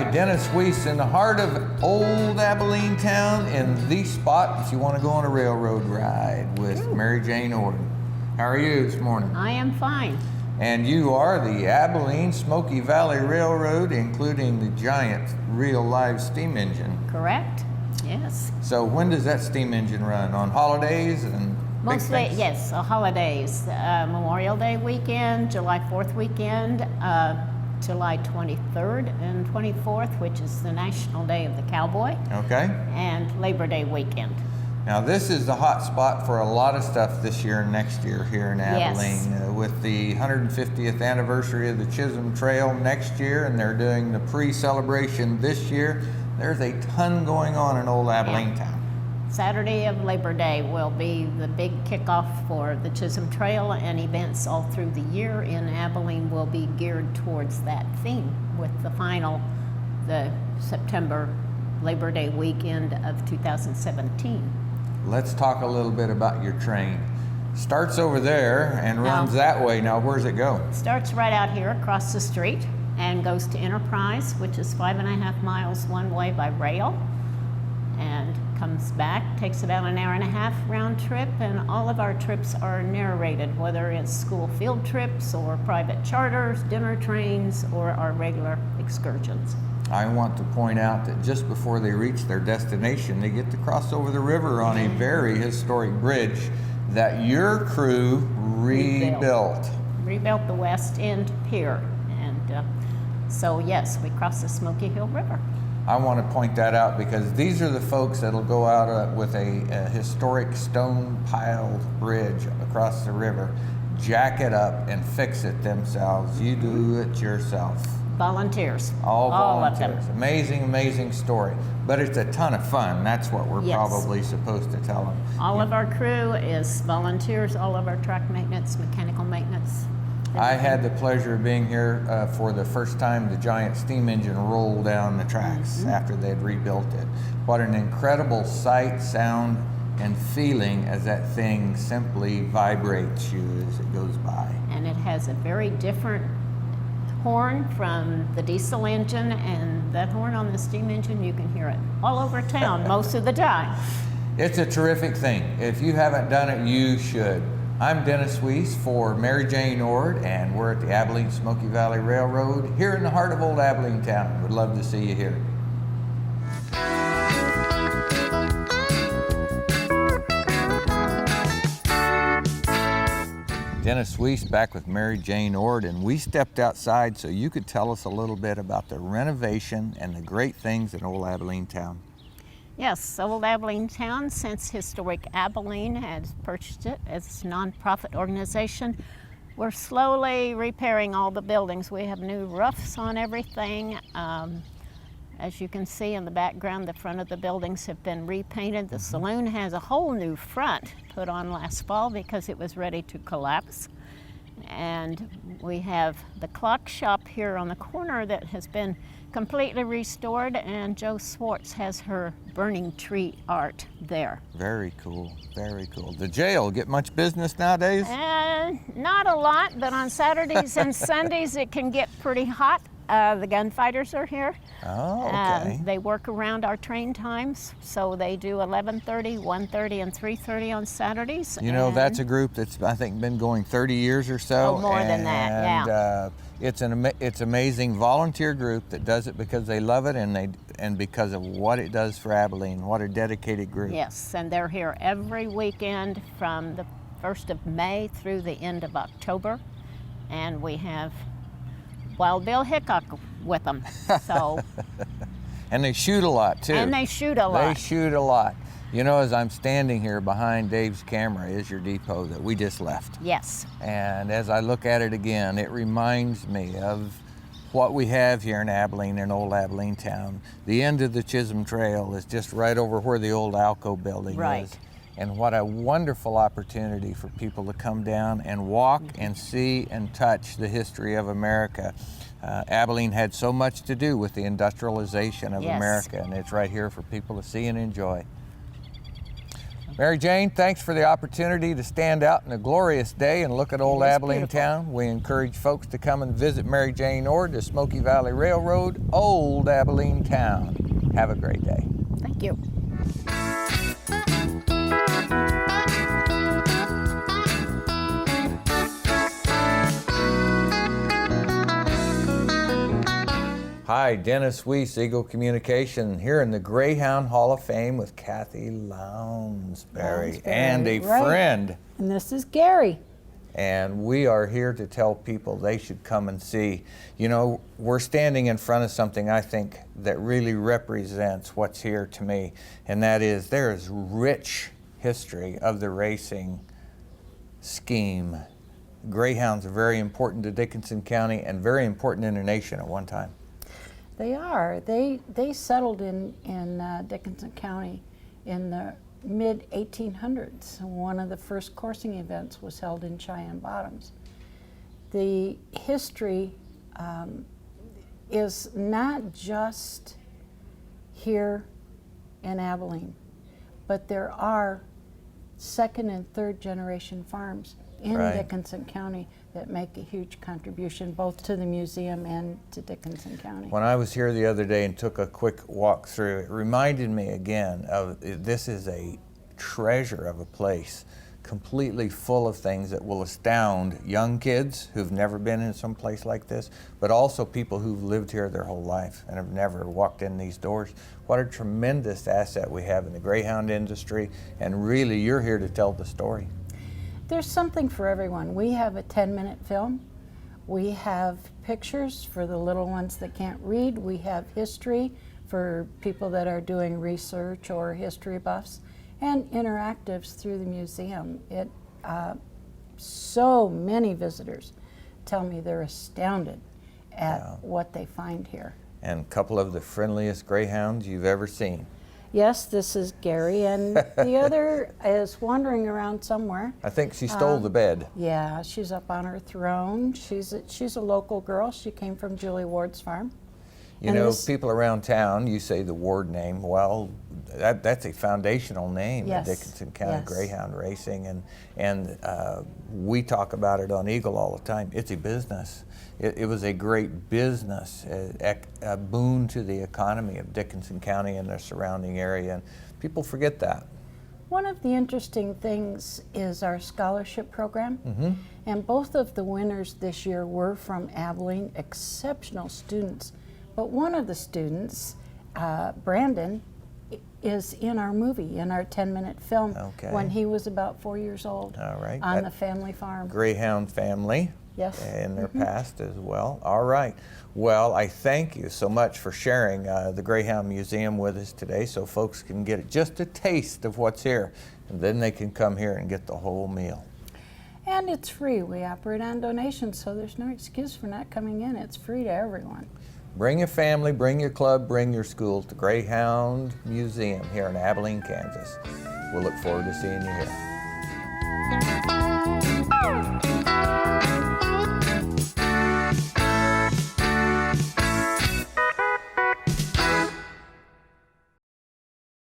right, Dennis Weiss in the heart of old Abilene Town in the spot if you want to go on a railroad ride with Mary Jane Orden. How are you this morning? I am fine. And you are the Abilene Smoky Valley Railroad, including the giant real live steam engine. Correct? Yes. So when does that steam engine run? On holidays and Mostly, yes, holidays. Memorial Day weekend, July 4th weekend, July 23rd and 24th, which is the National Day of the Cowboy. Okay. And Labor Day weekend. Now this is the hot spot for a lot of stuff this year and next year here in Abilene. Yes. With the 150th anniversary of the Chisholm Trail next year, and they're doing the pre-celebration this year. There's a ton going on in old Abilene Town. Saturday of Labor Day will be the big kickoff for the Chisholm Trail, and events all through the year in Abilene will be geared towards that theme, with the September Labor Day weekend of 2017. Let's talk a little bit about your train. Starts over there and runs that way. Now, where's it go? Starts right out here across the street and goes to Enterprise, which is 5.5 miles one way by rail, and comes back, takes about an hour and a half round trip, and all of our trips are narrated, whether it's school field trips or private charters, dinner trains, or our regular excursions. I want to point out that just before they reach their destination, they get to cross over the river on a very historic bridge that your crew rebuilt. Rebuilt the West End Pier, and so yes, we cross the Smoky Hill River. I want to point that out because these are the folks that'll go out with a historic stone-piled bridge across the river, jack it up and fix it themselves. You do it yourself. Volunteers. All volunteers. Of them. Amazing, amazing story. But it's a ton of fun. That's what we're probably supposed to tell them. All of our crew is volunteers, all of our track maintenance, mechanical maintenance. I had the pleasure of being here for the first time the giant steam engine rolled down the tracks after they'd rebuilt it. What an incredible sight, sound, and feeling as that thing simply vibrates you as it goes by. And it has a very different horn from the diesel engine, and that horn on the steam engine, you can hear it all over town most of the time. It's a terrific thing. If you haven't done it, you should. I'm Dennis Weiss for Mary Jane Ord, and we're at the Abilene Smoky Valley Railroad here in the heart of old Abilene Town. We'd love to see you here. Dennis Weiss back with Mary Jane Ord, and we stepped outside so you could tell us a little bit about the renovation and the great things in old Abilene Town. Yes, Old Abilene Town, since Historic Abilene has purchased it as a nonprofit organization, we're slowly repairing all the buildings. We have new roofs on everything. As you can see in the background, the front of the buildings have been repainted. The saloon has a whole new front put on last fall because it was ready to collapse. And we have the clock shop here on the corner that has been completely restored, and Joe Swartz has her burning tree art there. Very cool, very cool. The jail get much business nowadays? Not a lot, but on Saturdays and Sundays it can get pretty hot. The gunfighters are here. Oh, okay. They work around our train times, so they do 11:30, 1:30, and 3:30 on Saturdays. You know, that's a group that's, I think, been going 30 years or so. Oh, more than that, yeah. It's amazing volunteer group that does it because they love it and because of what it does for Abilene. What a dedicated group. Yes, and they're here every weekend from the 1st of May through the end of October, and we have Wild Bill Hickok with them. So. And they shoot a lot too. And they shoot a lot. They shoot a lot. You know, as I'm standing here behind Dave's camera is your depot that we just left. Yes. And as I look at it again, it reminds me of what we have here in Abilene, in old Abilene Town. The end of the Chisholm Trail is just right over where the old Alco building is. And what a wonderful opportunity for people to come down and walk and see and touch the history of America. Abilene had so much to do with the industrialization of America, and it's right here for people to see and enjoy. Mary Jane, thanks for the opportunity to stand out in a glorious day and look at old Abilene Town. We encourage folks to come and visit Mary Jane Ord, the Smoky Valley Railroad, old Abilene Town. Have a great day. Thank you. Hi, Dennis Weiss, Eagle Communication, here in the Greyhound Hall of Fame with Kathy Lounsbury and a friend. And this is Gary. And we are here to tell people they should come and see. You know, we're standing in front of something I think that really represents what's here to me, and that is there is rich history of the racing scheme. Greyhounds are very important to Dickinson County and very important in the nation at one time. They are. They settled in Dickinson County in the mid-1800s. One of the first coursing events was held in Cheyenne Bottoms. The history is not just here in Abilene, but there are second and third generation farms in Dickinson County that make a huge contribution both to the museum and to Dickinson County. When I was here the other day and took a quick walk through, it reminded me again of this is a treasure of a place, completely full of things that will astound young kids who've never been in some place like this, but also people who've lived here their whole life and have never walked in these doors. What a tremendous asset we have in the Greyhound industry, and really you're here to tell the story. There's something for everyone. We have a 10-minute film. We have pictures for the little ones that can't read. We have history for people that are doing research or history buffs, and interactives through the museum. So many visitors tell me they're astounded at what they find here. And a couple of the friendliest greyhounds you've ever seen. Yes, this is Gary, and the other is wandering around somewhere. I think she stole the bed. Yeah, she's up on her throne. She's a local girl. She came from Julie Ward's farm. You know, people around town, you say the Ward name, well, that's a foundational name in Dickinson County Greyhound racing, and we talk about it on Eagle all the time. It's a business. It was a great business, a boon to the economy of Dickinson County and the surrounding area, and people forget that. One of the interesting things is our scholarship program, and both of the winners this year were from Abilene, exceptional students. But one of the students, Brandon, is in our movie, in our 10-minute film, when he was about 4 years old. All right. On the family farm. Greyhound family. Yes. In their past as well. All right. Well, I thank you so much for sharing the Greyhound Museum with us today, so folks can get just a taste of what's here, and then they can come here and get the whole meal. And it's free. We operate on donations, so there's no excuse for not coming in. It's free to everyone. Bring your family, bring your club, bring your school to Greyhound Museum here in Abilene, Kansas. We'll look forward to seeing you here.